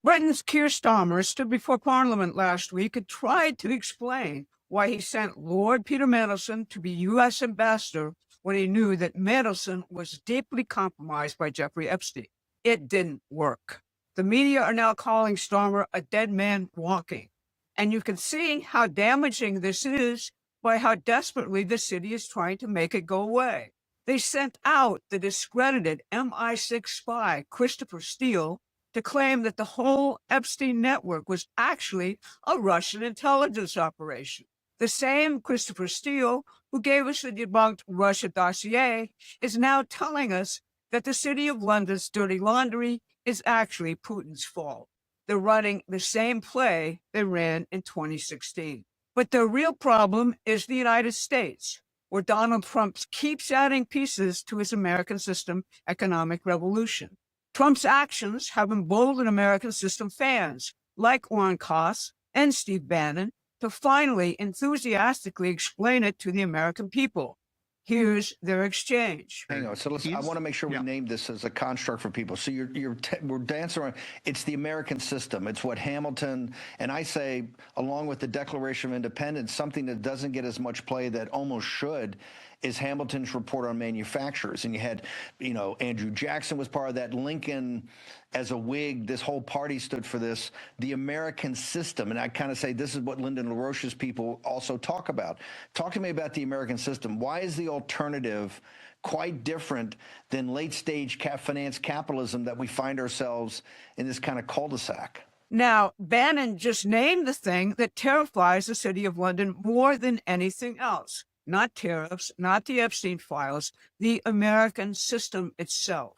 Britain's Keir Starmer stood before Parliament last week and tried to explain why he sent Lord Peter Mandelson to be U.S. ambassador when he knew that Mandelson was deeply compromised by Jeffrey Epstein. It didn't work. The media are now calling Starmer a dead man walking. And you can see how damaging this is by how desperately the city is trying to make it go away. They sent out the discredited MI6 spy, Christopher Steele, to claim that the whole Epstein network was actually a Russian intelligence operation. The same Christopher Steele, who gave us the debunked Russia dossier, is now telling us that the City of London's dirty laundry is actually Putin's fault. They're running the same play they ran in 2016. But the real problem is the United States, where Donald Trump keeps adding pieces to his American system economic revolution. Trump's actions have emboldened American system fans like Oren and Steve Bannon to finally enthusiastically explain it to the American people. Here's their exchange. Hang on. So I want to make sure we name this as a construct for people. So we're dancing around. It's the American system. It's what Hamilton, and I say, along with the Declaration of Independence, something that doesn't get as much play that almost should is Hamilton's report on manufacturers. And you had, Andrew Jackson was part of that. Lincoln, as a Whig, this whole party stood for this, the American system. And I kind of say this is what Lyndon LaRoche's people also talk about. Talk to me about the American system. Why is the alternative quite different than late-stage finance capitalism that we find ourselves in this kind of cul-de-sac? Now, Bannon just named the thing that terrifies the City of London more than anything else. Not tariffs, not the Epstein files, the American system itself,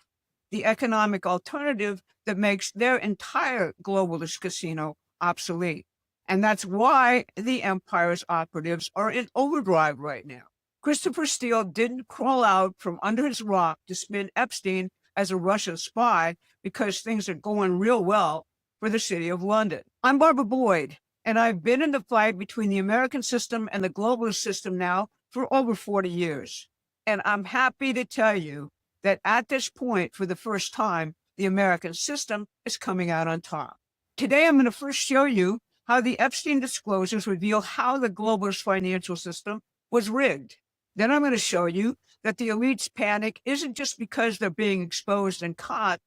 the economic alternative that makes their entire globalist casino obsolete. And that's why the empire's operatives are in overdrive right now. Christopher Steele didn't crawl out from under his rock to spin Epstein as a Russian spy because things are going real well for the City of London. I'm Barbara Boyd, and I've been in the fight between the American system and the globalist system now for over 40 years. And I'm happy to tell you that at this point, for the first time, the American system is coming out on top. Today, I'm going to first show you how the Epstein disclosures reveal how the globalist financial system was rigged. Then I'm going to show you that the elites panic isn't just because they're being exposed and caught,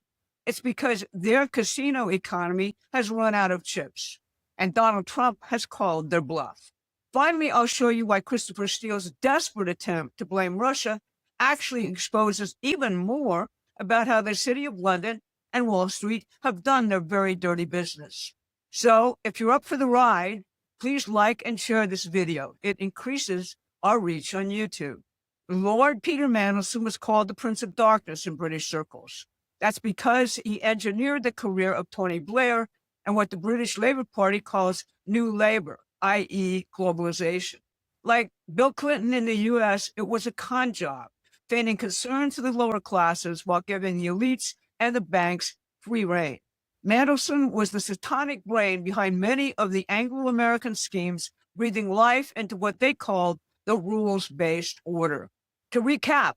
it's because their casino economy has run out of chips, and Donald Trump has called their bluff. Finally, I'll show you why Christopher Steele's desperate attempt to blame Russia actually exposes even more about how the City of London and Wall Street have done their very dirty business. So if you're up for the ride, please like and share this video. It increases our reach on YouTube. Lord Peter Mandelson was called the Prince of Darkness in British circles. That's because he engineered the career of Tony Blair and what the British Labour Party calls New Labour, i.e. globalization. Like Bill Clinton in the US, it was a con job, feigning concern to the lower classes while giving the elites and the banks free rein. Mandelson was the satanic brain behind many of the Anglo-American schemes, breathing life into what they called the rules-based order. To recap,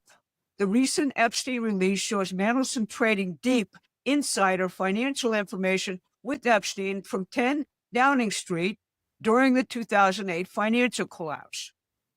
the recent Epstein release shows Mandelson trading deep insider financial information with Epstein from 10 Downing Street during the 2008 financial collapse.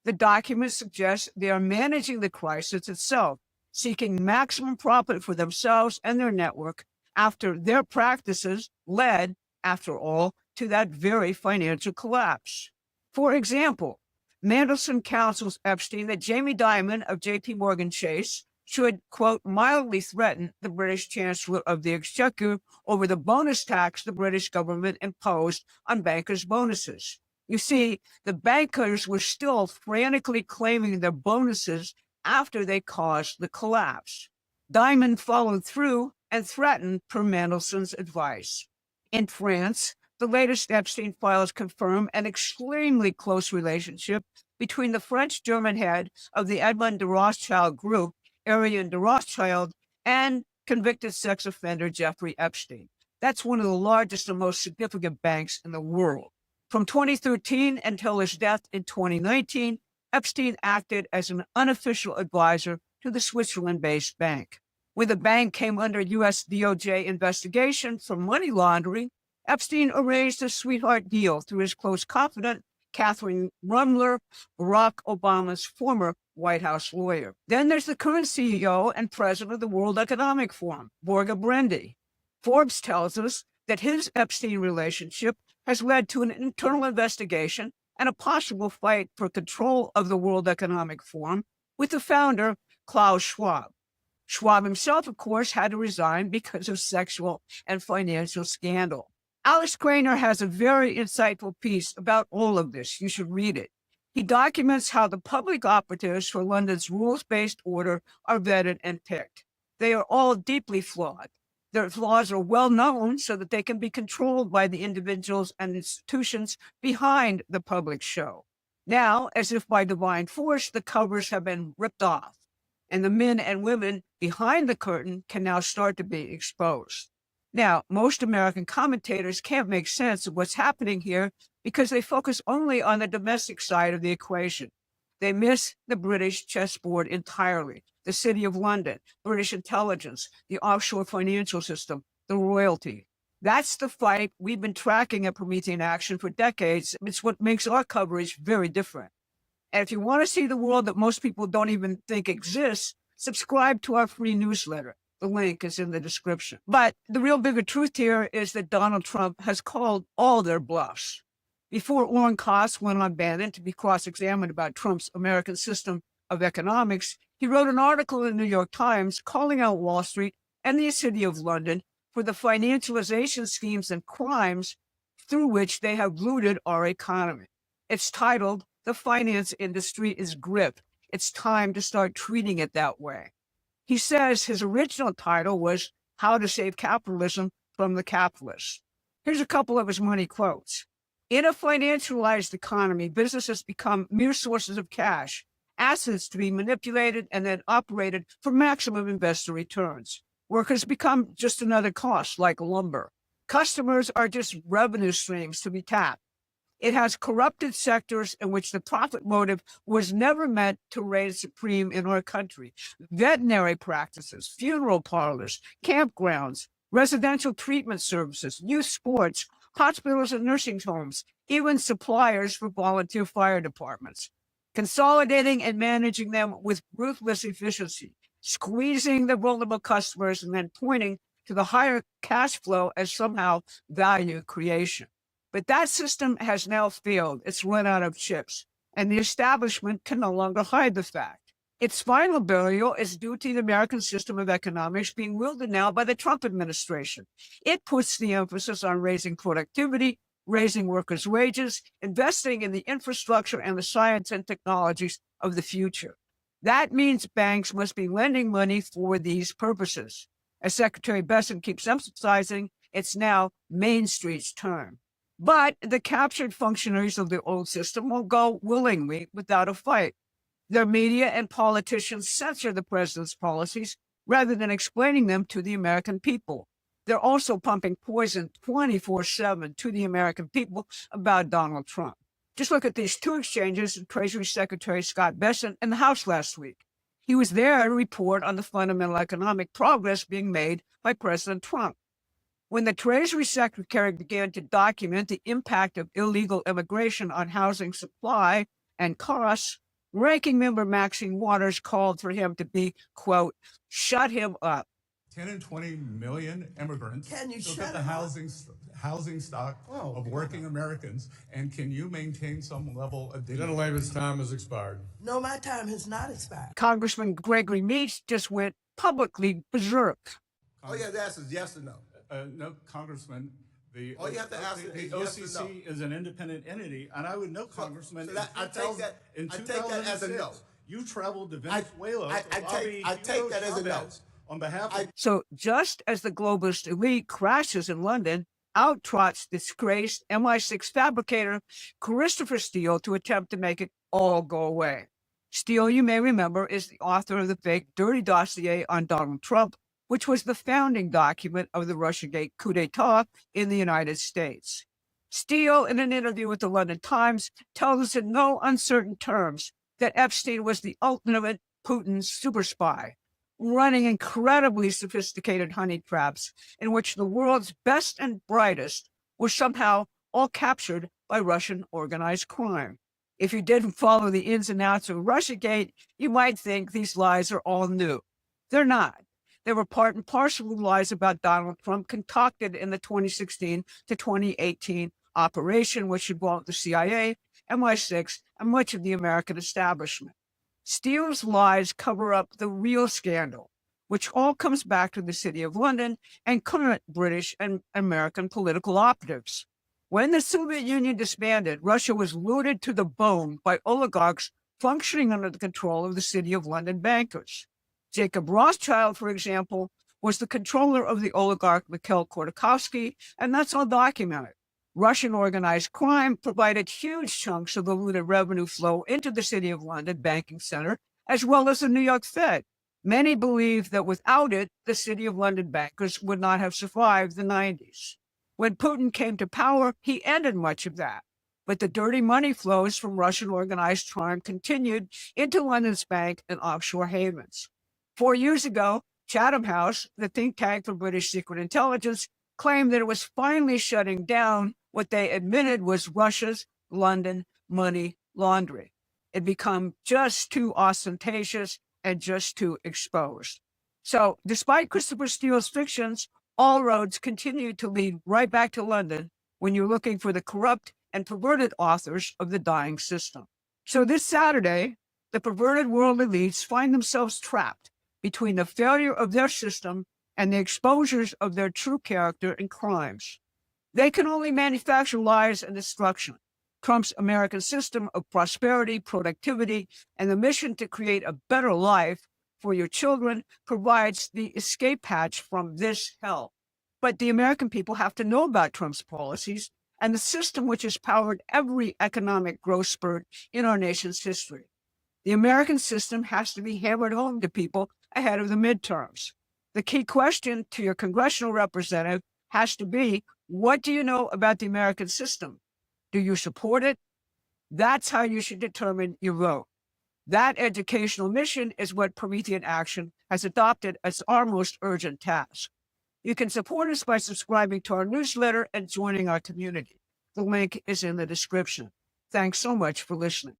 The documents suggest they are managing the crisis itself, seeking maximum profit for themselves and their network after their practices led, after all, to that very financial collapse. For example, Mandelson counsels Epstein that Jamie Dimon of JP Morgan Chase should, quote, mildly threaten the British Chancellor of the Exchequer over the bonus tax the British government imposed on bankers' bonuses. You see, the bankers were still frantically claiming their bonuses after they caused the collapse. Dimon followed through and threatened per Mandelson's advice. In France, the latest Epstein files confirm an extremely close relationship between the French-German head of the Edmond de Rothschild group, Ariane de Rothschild, and convicted sex offender Jeffrey Epstein. That's one of the largest and most significant banks in the world. From 2013 until his death in 2019, Epstein acted as an unofficial advisor to the Switzerland-based bank. When the bank came under U.S. DOJ investigation for money laundering, Epstein arranged a sweetheart deal through his close confidant, Catherine Rumler, Barack Obama's former White House lawyer. Then there's the current CEO and president of the World Economic Forum, Borge Brendi. Forbes tells us that his Epstein relationship has led to an internal investigation and a possible fight for control of the World Economic Forum with the founder, Klaus Schwab. Schwab himself, of course, had to resign because of sexual and financial scandal. Alex Craner has a very insightful piece about all of this. You should read it. He documents how the public operatives for London's rules-based order are vetted and picked. They are all deeply flawed. Their flaws are well known so that they can be controlled by the individuals and institutions behind the public show. Now, as if by divine force, the covers have been ripped off, and the men and women behind the curtain can now start to be exposed. Now, most American commentators can't make sense of what's happening here because they focus only on the domestic side of the equation. They miss the British chessboard entirely, the City of London, British intelligence, the offshore financial system, the royalty. That's the fight we've been tracking at Promethean Action for decades. It's what makes our coverage very different. And if you want to see the world that most people don't even think exists, subscribe to our free newsletter. The link is in the description. But the real bigger truth here is that Donald Trump has called all their bluffs. Before Oren went on Bannon to be cross-examined about Trump's American system of economics, he wrote an article in the New York Times calling out Wall Street and the City of London for the financialization schemes and crimes through which they have looted our economy. It's titled, "The Finance Industry is Gripped. It's time to start treating it that way." He says his original title was How to Save Capitalism from the Capitalists. Here's a couple of his money quotes. In a financialized economy, businesses become mere sources of cash, assets to be manipulated and then operated for maximum investor returns. Workers become just another cost, like lumber. Customers are just revenue streams to be tapped. It has corrupted sectors in which the profit motive was never meant to reign supreme in our country. Veterinary practices, funeral parlors, campgrounds, residential treatment services, youth sports, hospitals and nursing homes, even suppliers for volunteer fire departments. Consolidating and managing them with ruthless efficiency, squeezing the vulnerable customers and then pointing to the higher cash flow as somehow value creation. But that system has now failed. It's run out of chips, and the establishment can no longer hide the fact. Its final burial is due to the American system of economics being wielded now by the Trump administration. It puts the emphasis on raising productivity, raising workers' wages, investing in the infrastructure and the science and technologies of the future. That means banks must be lending money for these purposes. As Secretary Besson keeps emphasizing, it's now Main Street's turn. But the captured functionaries of the old system will go willingly without a fight. Their media and politicians censor the president's policies rather than explaining them to the American people. They're also pumping poison 24/7 to the American people about Donald Trump. Just look at these two exchanges with Treasury Secretary Scott Bessent in the House last week. He was there to report on the fundamental economic progress being made by President Trump. When the Treasury Secretary began to document the impact of illegal immigration on housing supply and costs, Ranking Member Maxine Waters called for him to be, quote, shut him up. 10 and 20 million immigrants Can you took shut up the housing stock of working Americans, and can you maintain some level of dignity? Gentleman's time has expired. No, my time has not expired. Congressman Gregory Meeks just went publicly berserk. All you have to ask is yes or no. No, Congressman. All you have to ask the is OCC yes or no. is an independent entity, and I would know, Congressman. So I take that as a no. You traveled to Venezuela. I take that as a no. On behalf of So just as the globalist elite crashes in London, out trots disgraced MI6 fabricator Christopher Steele to attempt to make it all go away. Steele, you may remember, is the author of the fake dirty dossier on Donald Trump, which was the founding document of the Russiagate coup d'etat in the United States. Steele, in an interview with the London Times, tells us in no uncertain terms that Epstein was the ultimate Putin super spy, running incredibly sophisticated honey traps in which the world's best and brightest were somehow all captured by Russian organized crime. If you didn't follow the ins and outs of Russiagate, you might think these lies are all new. They're not. They were part and parcel of lies about Donald Trump concocted in the 2016 to 2018 operation, which involved the CIA, MI6, and much of the American establishment. Steele's lies cover up the real scandal, which all comes back to the City of London and current British and American political operatives. When the Soviet Union disbanded, Russia was looted to the bone by oligarchs functioning under the control of the City of London bankers. Jacob Rothschild, for example, was the controller of the oligarch Mikhail Khodorkovsky, and that's all documented. Russian organized crime provided huge chunks of the looted revenue flow into the City of London banking center, as well as the New York Fed. Many believe that without it, the City of London bankers would not have survived the 90s. When Putin came to power, he ended much of that. But the dirty money flows from Russian organized crime continued into London's bank and offshore havens. 4 years ago, Chatham House, the think tank for British secret intelligence, claimed that it was finally shutting down what they admitted was Russia's London money laundering. It became just too ostentatious and just too exposed. So despite Christopher Steele's fictions, all roads continue to lead right back to London when you're looking for the corrupt and perverted authors of the dying system. So this Saturday, the perverted world elites find themselves trapped between the failure of their system and the exposures of their true character and crimes. They can only manufacture lies and destruction. Trump's American system of prosperity, productivity, and the mission to create a better life for your children provides the escape hatch from this hell. But the American people have to know about Trump's policies and the system which has powered every economic growth spurt in our nation's history. The American system has to be hammered home to people ahead of the midterms. The key question to your congressional representative has to be, what do you know about the American system? Do you support it? That's how you should determine your vote. That educational mission is what Promethean Action has adopted as our most urgent task. You can support us by subscribing to our newsletter and joining our community. The link is in the description. Thanks so much for listening.